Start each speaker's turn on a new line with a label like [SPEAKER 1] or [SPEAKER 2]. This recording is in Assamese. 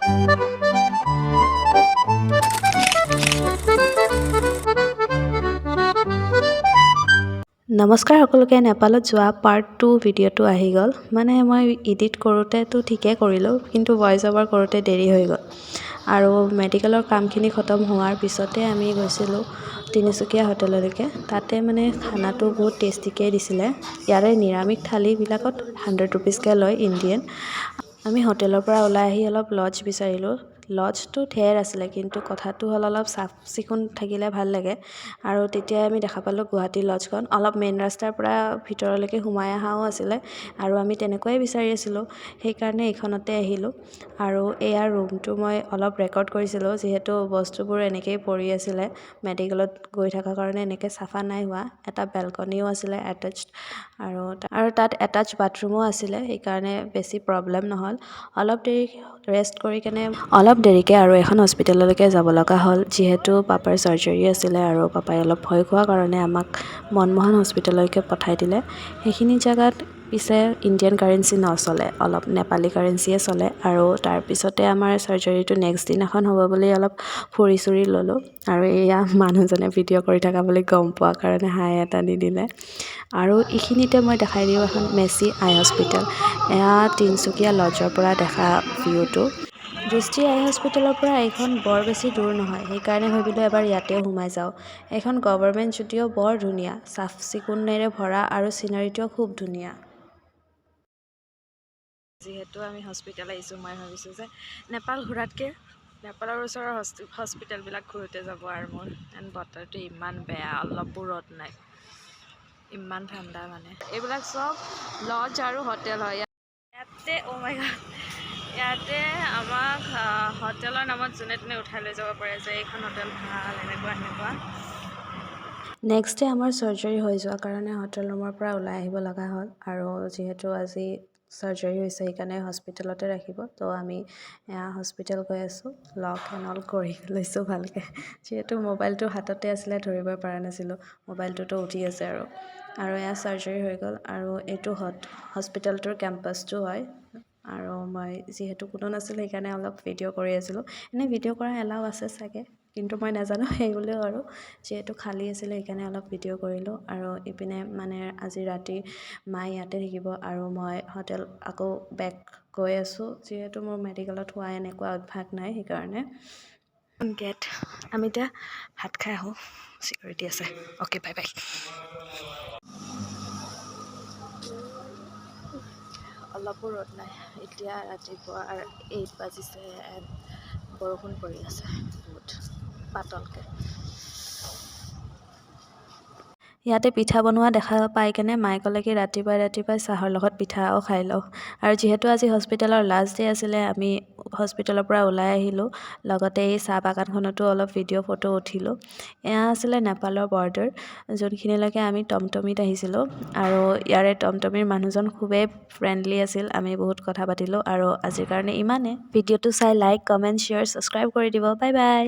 [SPEAKER 1] নমস্কাৰ সকলোকে। নেপালত যোৱা পাৰ্ট 2 ভিডিঅ'টো আহি গ'ল। মানে মই এডিট কৰোঁতেতো ঠিকে কৰিলোঁ, কিন্তু ভইচ অভাৰ কৰোঁতে দেৰি হৈ গ'ল। আৰু মেডিকেলৰ কামখিনি খতম হোৱাৰ পিছতে আমি গৈছিলোঁ তিনিচুকীয়া হোটেললৈকে। তাতে মানে খানাটো বহুত টেষ্টিকৈ দিছিলে। ইয়াৰে নিৰামিষ থালিবিলাকত 100 ৰুপিজকৈ লয় ইণ্ডিয়ান। আমি হোটেলৰ পৰা ওলাই আহি অলপ লজ বিচাৰিলোঁ। লজটো ঢেৰ আছিলে, কিন্তু কথাটো হ'ল অলপ চাফ চিকুণ থাকিলে ভাল লাগে। আৰু তেতিয়াই আমি দেখা পালোঁ গুৱাহাটী লজখন। অলপ মেইন ৰাস্তাৰ পৰা ভিতৰলৈকে সোমাই অহাও আছিলে, আৰু আমি তেনেকুৱাই বিচাৰি আছিলোঁ। সেইকাৰণে এইখনতে আহিলোঁ। আৰু এয়া ৰুমটো মই অলপ ৰেকৰ্ড কৰিছিলোঁ, যিহেতু বস্তুবোৰ এনেকৈয়ে পৰি আছিলে। মেডিকেলত গৈ থকাৰ কাৰণে এনেকৈ চাফা নাই হোৱা। এটা বেলকনিও আছিলে এটাচ্ড, আৰু তাত এটাচ বাথৰুমো আছিলে। সেইকাৰণে বেছি প্ৰব্লেম নহ'ল। অলপ দেৰিকৈ আৰু এখন হস্পিটেললৈকে যাব লগা হ'ল, যিহেতু পাপাৰ চাৰ্জাৰী আছিলে। আৰু পাপাই অলপ ভয় খোৱাৰ কাৰণে আমাক মনমোহন হস্পিটেললৈকে পঠাই দিলে। সেইখিনি জেগাত পিছে ইণ্ডিয়ান কাৰেঞ্চি নচলে, অলপ নেপালী কাৰেঞ্চিয়ে চলে। আৰু তাৰপিছতে আমাৰ চাৰ্জাৰীটো নেক্সট দিনাখন হ'ব বুলি অলপ ফুৰি চুৰি ল'লোঁ। আৰু এয়া মানুহজনে ভিডিঅ' কৰি থকা বুলি গম পোৱাৰ কাৰণে হাই এটা দি দিলে। আৰু এইখিনিতে মই দেখাই দিওঁ এখন মেচি আই হস্পিটেল। এয়া তিনিচুকীয়া লজৰ পৰা দেখা ভিউটো। দৃষ্টি আই হস্পিটেলৰ পৰা এইখন বৰ বেছি দূৰ নহয়, সেইকাৰণে ভাবিলোঁ এবাৰ ইয়াতেও সোমাই যাওঁ। এইখন গভৰ্ণমেণ্ট যদিও বৰ ধুনীয়া, চাফ চিকুণেৰে ভৰা, আৰু চিনাৰীটোও খুব ধুনীয়া। যিহেতু আমি হস্পিটেল আহিছোঁ, মই ভাবিছোঁ যে নেপাল ঘূৰাতকৈ নেপালৰ ওচৰৰ হস্পিটেলবিলাক ঘূৰোঁতে যাব। আৰু মোৰ বতৰটো ইমান বেয়া, অলপো ৰ'দ নাই, ইমান ঠাণ্ডা। মানে এইবিলাক চব লজ আৰু হোটেল হয়। ইয়াতে মাই গড, ইয়াতে আমাক হোটেলৰ নামত যোনে তোনে উঠাই লৈ যাব পাৰে যে এইখন হোটেল ভাল, এনেকুৱা। নেক্সট ডে আমাৰ চাৰ্জাৰী হৈ যোৱাৰ কাৰণে হোটেল ৰুমৰ পৰা ওলাই আহিব লগা হ'ল। আৰু যিহেতু আজি চাৰ্জাৰী হৈছে, সেইকাৰণে হস্পিটেলতে ৰাখিব। তো আমি হস্পিটেল গৈ আছোঁ। লক এণ্ড অল কৰি লৈছোঁ ভালকৈ, যিহেতু মোবাইলটো হাততে আছিলে, ধৰিব পৰা নাছিলোঁ। মোবাইলটোতো উঠি আছে। আৰু এয়া চাৰ্জাৰী হৈ গ'ল। আৰু এইটো হস্পিটেলটোৰ কেম্পাছটো হয়। আৰু মই যিহেতু কোনো নাছিল, সেইকাৰণে অলপ ভিডিঅ' কৰি আছিলোঁ। এনেই ভিডিঅ' কৰা এলাও আছে চাগে, কিন্তু মই নাজানো। সেইবুলিও আৰু যিহেতু খালী আছিলে, সেইকাৰণে অলপ ভিডিঅ' কৰিলোঁ। আৰু ইপিনে মানে আজি ৰাতি মায়ে ইয়াতে থাকিব, আৰু মই হোটেল আকৌ বেক গৈ আছোঁ। যিহেতু মোৰ মেডিকেলত হোৱা এনেকুৱা অভ্যাস নাই, সেইকাৰণে আমি এতিয়া ভাত খাই আহোঁ। চিকিউৰিটি আছে। Okay, bye bye. অলপো ৰ'দ নাই। এতিয়া ৰাতিপুৱা 8 বাজিছে, বৰষুণ পৰি আছে বহুত পাতলকৈ। ইয়াতে পিঠা বনোৱা দেখা পাই কেনে মায়ে ক'লে কি ৰাতিপুৱাই চাহৰ লগত পিঠাও খাই লওঁ। আৰু যিহেতু আজি হস্পিটেলৰ লাষ্ট ডে আছিলে, আমি হস্পিটেলৰ পৰা ওলাই আহিলোঁ। লগতে এই চাহ বাগানখনতো অলপ ভিডিঅ' ফটো উঠিলোঁ। এয়া আছিলে নেপালৰ বৰ্ডাৰ, যোনখিনিলৈকে আমি টমটমিত আহিছিলোঁ। আৰু ইয়াৰে টমটমিৰ মানুহজন খুবেই ফ্ৰেণ্ডলি আছিল। আমি বহুত কথা পাতিলোঁ। আৰু আজিৰ কাৰণে ইমানে। ভিডিঅ'টো চাই লাইক, কমেণ্ট, শ্বেয়াৰ, ছাবস্ক্ৰাইব কৰি দিব। Bye bye.